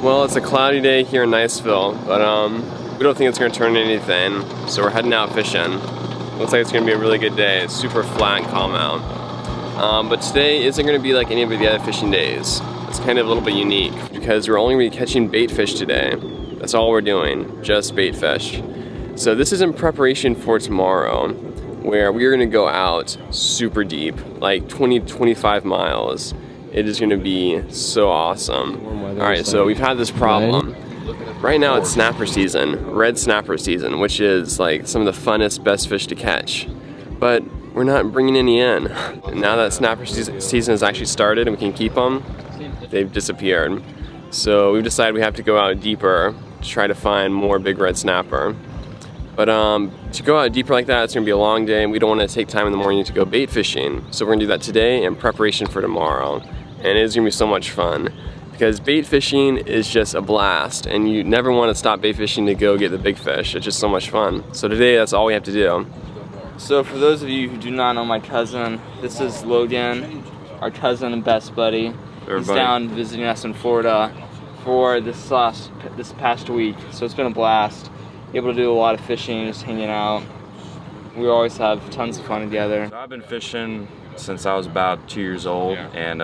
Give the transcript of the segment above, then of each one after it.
Well, it's a cloudy day here in Niceville, but we don't think it's going to turn into anything, so we're heading out fishing. Looks like it's going to be a really good day. It's super flat and calm out. But today isn't going to be like any of the other fishing days. It's kind of a little bit unique because we're only going to be catching bait fish today. That's all we're doing, just bait fish. So this is in preparation for tomorrow, where we're going to go out super deep, like 20-25 miles. It is going to be so awesome. Alright, so we've had this problem. Right now it's snapper season, red snapper season, which is like some of the funnest, best fish to catch. But we're not bringing any in. And now that snapper season has actually started and we can keep them, they've disappeared. So we've decided we have to go out deeper to try to find more big red snapper. But to go out deeper like that, it's gonna be a long day and we don't want to take time in the morning to go bait fishing. So we're gonna do that today in preparation for tomorrow. And it is gonna be so much fun. Because bait fishing is just a blast and you never want to stop bait fishing to go get the big fish. It's just so much fun. So today that's all we have to do. So for those of you who do not know my cousin, this is Logan, our cousin and best buddy. He's down visiting us in Florida for this past week. So it's been a blast. Able to do a lot of fishing, just hanging out. We always have tons of fun together. So I've been fishing since I was about 2 years old, and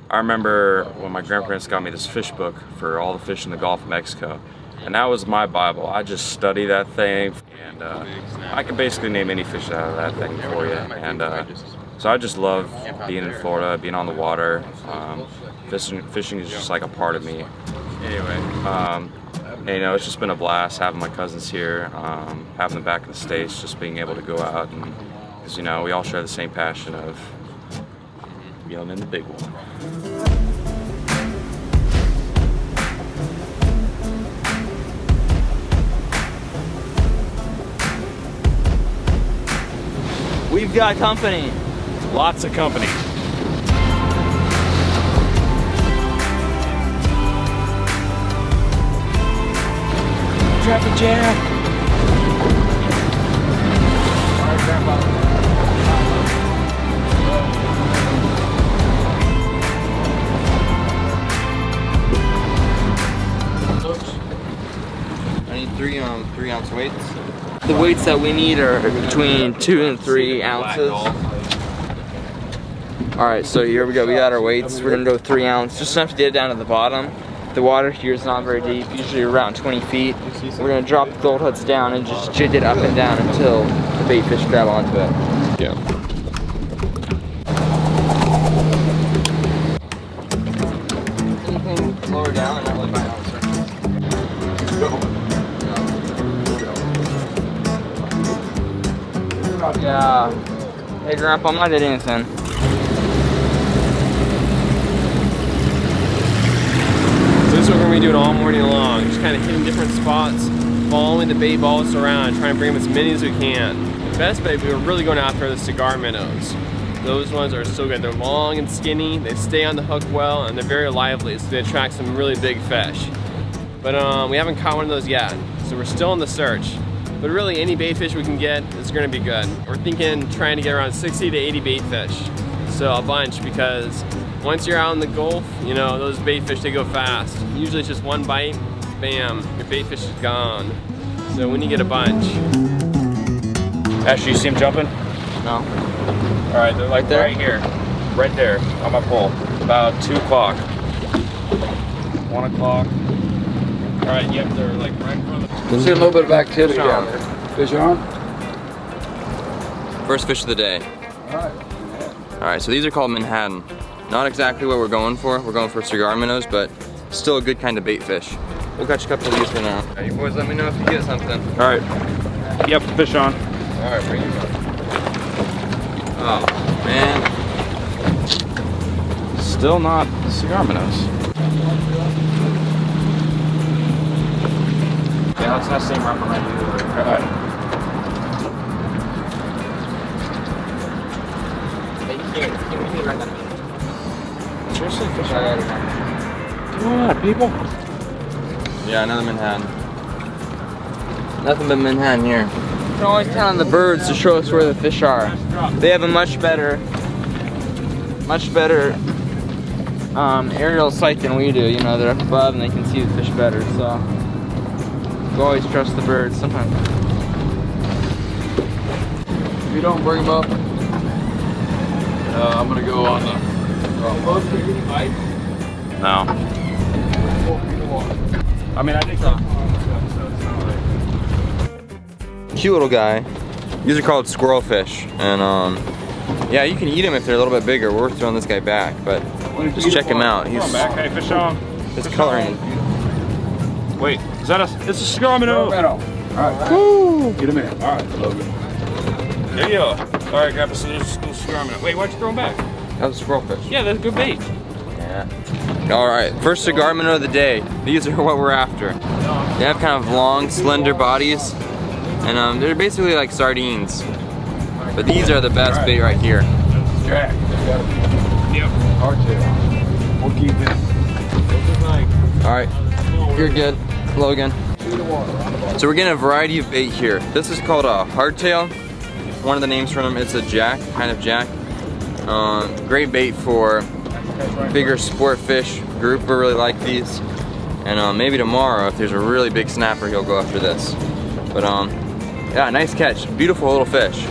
I remember when my grandparents got me this fish book for all the fish in the Gulf of Mexico, and that was my Bible. I just study that thing, and I can basically name any fish out of that thing for you. And so I just love being in Florida, being on the water. Fishing is just like a part of me. Anyway, and, you know, it's just been a blast having my cousins here, having them back in the States, just being able to go out, and because, you know, we all share the same passion of reeling in the big one. We've got company. Lots of company. Traffic jam. All right, Grandpa. I need 3 ounce weights. The weights that we need are between 2 and 3 ounces. Alright, so here we go. We got our weights. We're gonna go 3 ounce, just enough to get it down to the bottom. The water here is not very deep, usually around 20 feet. We're gonna drop the gold hoods down and just jig it up and down until the bait fish grab onto it. Yeah. Anything lower down and not like my ounce. Yeah. Hey Grandpa, I'm not hitting anything. So this is what we're going to be doing all morning long. Just kind of hitting different spots, following the bait balls around, trying to bring them as many as we can. The best bait, we were really going after the cigar minnows. Those ones are so good. They're long and skinny, they stay on the hook well, and they're very lively, so they attract some really big fish. But we haven't caught one of those yet, so we're still in the search. But really, any bait fish we can get is going to be good. We're thinking trying to get around 60 to 80 bait fish. So a bunch, because once you're out in the Gulf, you know, those bait fish, they go fast. Usually it's just one bite, bam, your bait fish is gone. So we need to get a bunch. Ashley, you see him jumping? No. All right, they're like right here, right there on my pole. About 2 o'clock, 1 o'clock. All right, yep, they're like right in front of the... See a little bit of activity down there. Fish on? First fish of the day. Alright. Alright, so these are called Manhattan. Not exactly what we're going for. We're going for cigar minnows, but still a good kind of bait fish. We'll catch a couple of these for now. Alright, you boys let me know if you get something. All right, yep, fish on. Alright, bring it on. Oh, man. Still not cigar minnows. Yeah, it's not the same rubber right here. All right. Seriously, fish on. Come on, people. Yeah, another Manhattan. Nothing but Manhattan here. You can always count on the birds to show us where the fish are. They have a much better aerial sight than we do. You know, they're up above and they can see the fish better. So we always trust the birds. Sometimes. If you don't bring them up, I'm gonna go on the. No. I mean, I think so. Cute little guy. These are called squirrel fish, and yeah, you can eat them if they're a little bit bigger. We're throwing this guy back, but just check him out. He's Hey, fish on. his coloring. Wait, is that a? It's a scarmino. All right. Woo! Get him in. All right, Logan. There you go. All right, grab us a little scarmino. Wait, why'd you throw him back? That was a squirrel fish. Yeah, that's a good bait. Yeah. All right, first cigar minnow of the day. These are what we're after. They have kind of long, slender bodies, and they're basically like sardines. But these are the best bait right here. Jack. Yep. Hardtail. We'll keep this. All right, you're good, Logan. So we're getting a variety of bait here. This is called a hardtail. One of the names from them, it's a jack, kind of jack. Great bait for bigger sport fish. Grouper really like these. And maybe tomorrow, if there's a really big snapper, he'll go after this. But yeah, nice catch. Beautiful little fish.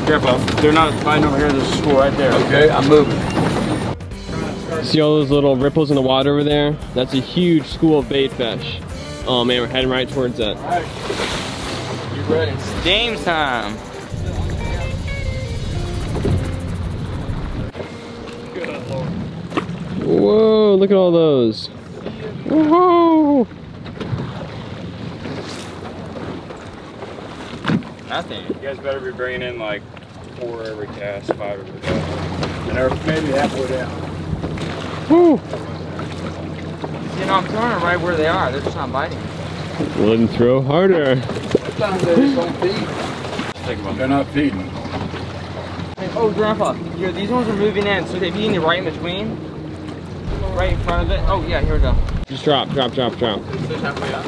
Careful. They're not fighting over here. There's a school right there. Okay, I'm moving. See all those little ripples in the water over there? That's a huge school of bait fish. Oh man, we're heading right towards it. All right. You ready? It's game time. Whoa, look at all those. Whoa! Nothing. You guys better be bringing in like 4 every cast, 5 every cast. And they're maybe halfway down. Woo! You know, I'm throwing it right where they are. They're just not biting. Well, then throw harder. Sometimes they just don't feed. They're not feeding. Oh, Grandpa, here, these ones are moving in. So they be in the right in between? Right in front of it? Oh, yeah, here we go. Just drop. Fish halfway up.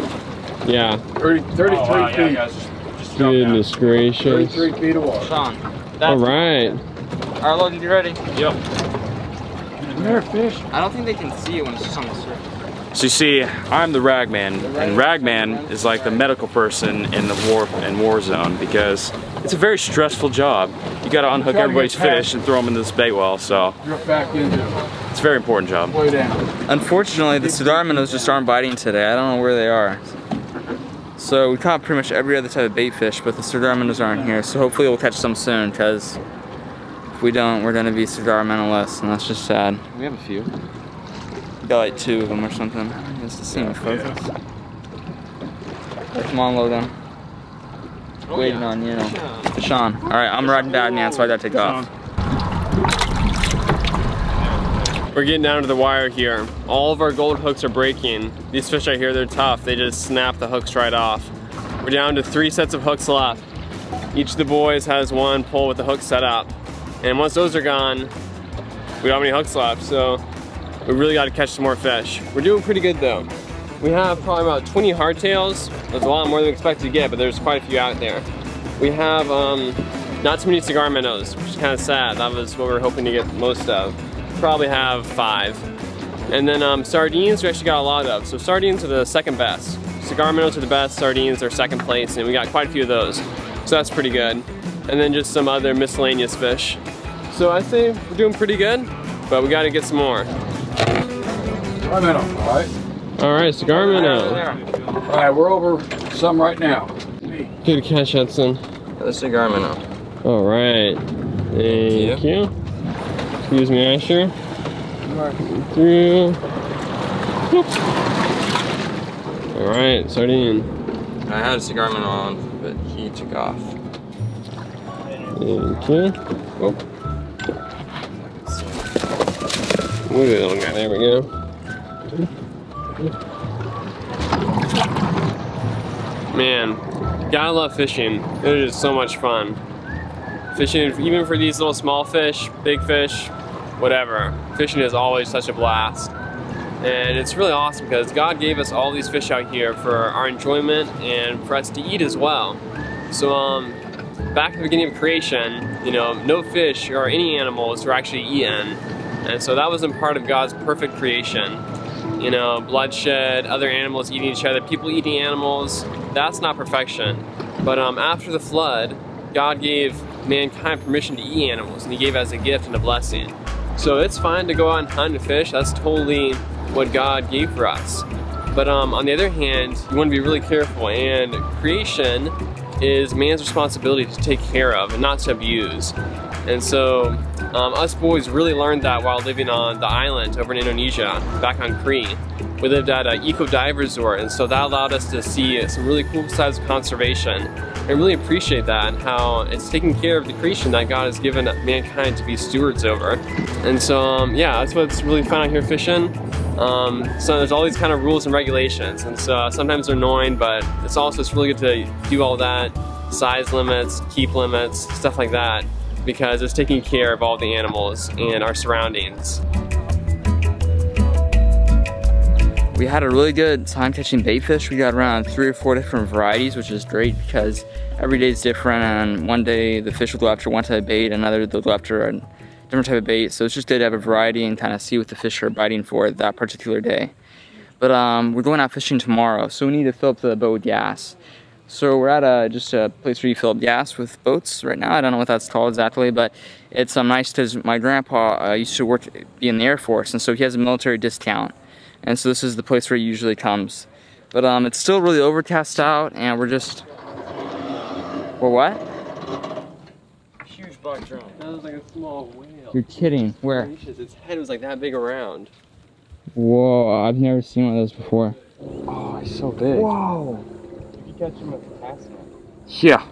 Yeah. 33 Oh, wow, feet. yeah, guys, just jump down. Goodness gracious. 33 feet of water. Sean. All right. All right, Logan, get ready. Yep. There, fish. I don't think they can see it when it's just on the surface. So you see, I'm the ragman, and ragman is like the medical person in the war zone because it's a very stressful job. You got to unhook everybody's fish and throw them in this bait well, so Drift back into it. it's a very important job. Way down. Unfortunately, the cigar minnows just aren't biting today. I don't know where they are. So we caught pretty much every other type of bait fish, but the cigar minnows aren't here. So hopefully we'll catch some soon, because if we don't, we're gonna be cigar minnow-less, and that's just sad. We have a few. We got like 2 of them or something. Just to see them focus. Come on, Logan. Waiting on you. Sean. All right, I'm riding back, man, so I gotta take off. We're getting down to the wire here. All of our gold hooks are breaking. These fish right here, they're tough. They just snap the hooks right off. We're down to 3 sets of hooks left. Each of the boys has one pole with the hook set up. And once those are gone, we don't have any hooks left, so we really got to catch some more fish. We're doing pretty good though. We have probably about 20 hardtails. That's a lot more than we expected to get, but there's quite a few out there. We have not too many cigar minnows, which is kind of sad. That was what we were hoping to get most of. Probably have 5. And then sardines we actually got a lot of. So sardines are the second best. Cigar minnows are the best, sardines are second place, and we got quite a few of those. So that's pretty good. And then just some other miscellaneous fish. So I'd say we're doing pretty good, but we gotta get some more. Cigar minnow, all right? All right, cigar minnow. All right, we're over some right now. Good catch, Hudson. The cigar minnow. All right, thank you. Excuse me, Asher. Through. All right, sardine. I had a cigar minnow on, but he took off. Thank you. Oh. Look at that little guy. There we go. Man, gotta love fishing. It is so much fun. Fishing, even for these little small fish, big fish, whatever. Fishing is always such a blast. And it's really awesome because God gave us all these fish out here for our enjoyment and for us to eat as well. So back at the beginning of creation, you know, no fish or any animals were actually eaten. And so that wasn't part of God's perfect creation. You know, bloodshed, other animals eating each other, people eating animals, that's not perfection. But after the flood, God gave mankind permission to eat animals, and he gave it as a gift and a blessing. So it's fine to go out and hunt and fish, that's totally what God gave for us. But on the other hand, you want to be really careful, and creation is man's responsibility to take care of and not to abuse. And so us boys really learned that while living on the island over in Indonesia, back on Crete. We lived at an eco dive resort, and so that allowed us to see some really cool sides of conservation and really appreciate that, and how it's taking care of the creation that God has given mankind to be stewards over. And so yeah, that's what's really fun out here fishing. So there's all these kind of rules and regulations, and so sometimes they're annoying, but it's really good to do all that, size limits, keep limits, stuff like that, because it's taking care of all the animals and our surroundings. We had a really good time catching bait fish. We got around 3 or 4 different varieties, which is great because every day is different, and one day the fish will go after one type of bait, another they'll go after a different type of bait. So it's just good to have a variety and kind of see what the fish are biting for that particular day. But we're going out fishing tomorrow, so we need to fill up the boat with gas. So we're at just a place where you fill up gas with boats right now. I don't know what that's called exactly, but it's nice because my grandpa used to be in the Air Force, and so he has a military discount. And so this is the place where he usually comes. But it's still really overcast out, and we're just... Well, what? Huge black drum. That was like a small whale. You're kidding. Where? Its head was like that big around. Whoa, I've never seen one of those before. Oh, it's so big. Whoa. You catch him with a cast net. Yeah.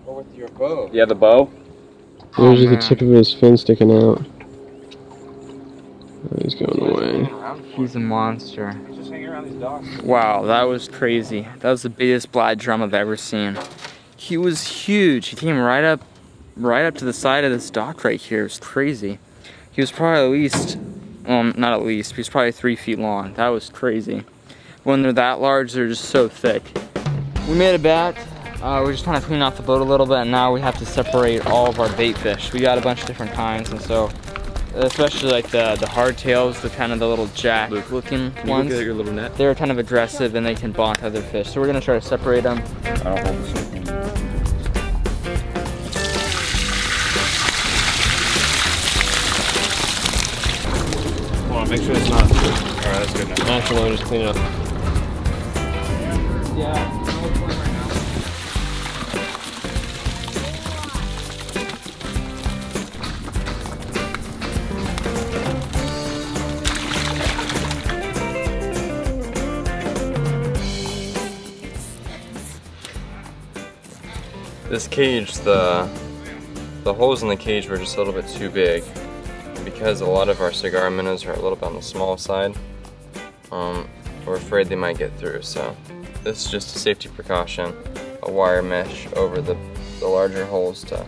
Or with your bow. Yeah, the bow. There's the tip of his fin sticking out. Oh, he's going away. He's a monster. He's just hanging around these docks. Wow, that was crazy. That was the biggest black drum I've ever seen. He was huge. He came right up to the side of this dock right here. It was crazy. He was probably at least, well, not at least, he was probably 3 feet long. That was crazy. When they're that large, they're just so thick. We made a bet. We're just trying to clean off the boat a little bit, and now we have to separate all of our bait fish. We got a bunch of different kinds, and so especially like the hardtails, the kind of the little jack looking ones. Look at your little net. They're kind of aggressive and they can bond other fish. So we're gonna try to separate them. I don't hold this one. Hold on, make sure it's not. Alright, that's good now. Actually, let me just clean it up. Yeah. This cage, the holes in the cage were just a little bit too big. Because a lot of our cigar minnows are a little bit on the small side, we're afraid they might get through. So this is just a safety precaution, a wire mesh over the larger holes to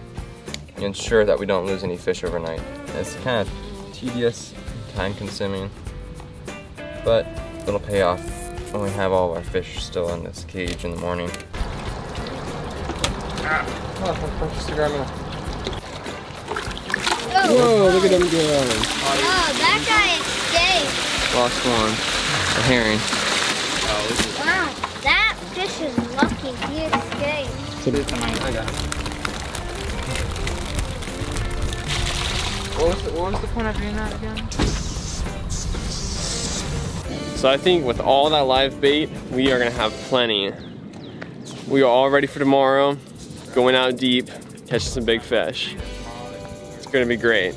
ensure that we don't lose any fish overnight. It's kind of tedious, time consuming, but it'll pay off when we have all of our fish still in this cage in the morning. Whoa, look at him go. Oh, that guy escaped. Lost one, a herring. Wow, that fish is lucky. He escaped. I got it. What was the point of doing that again? So I think with all that live bait, we are gonna have plenty. We are all ready for tomorrow, going out deep, catching some big fish. It's gonna be great.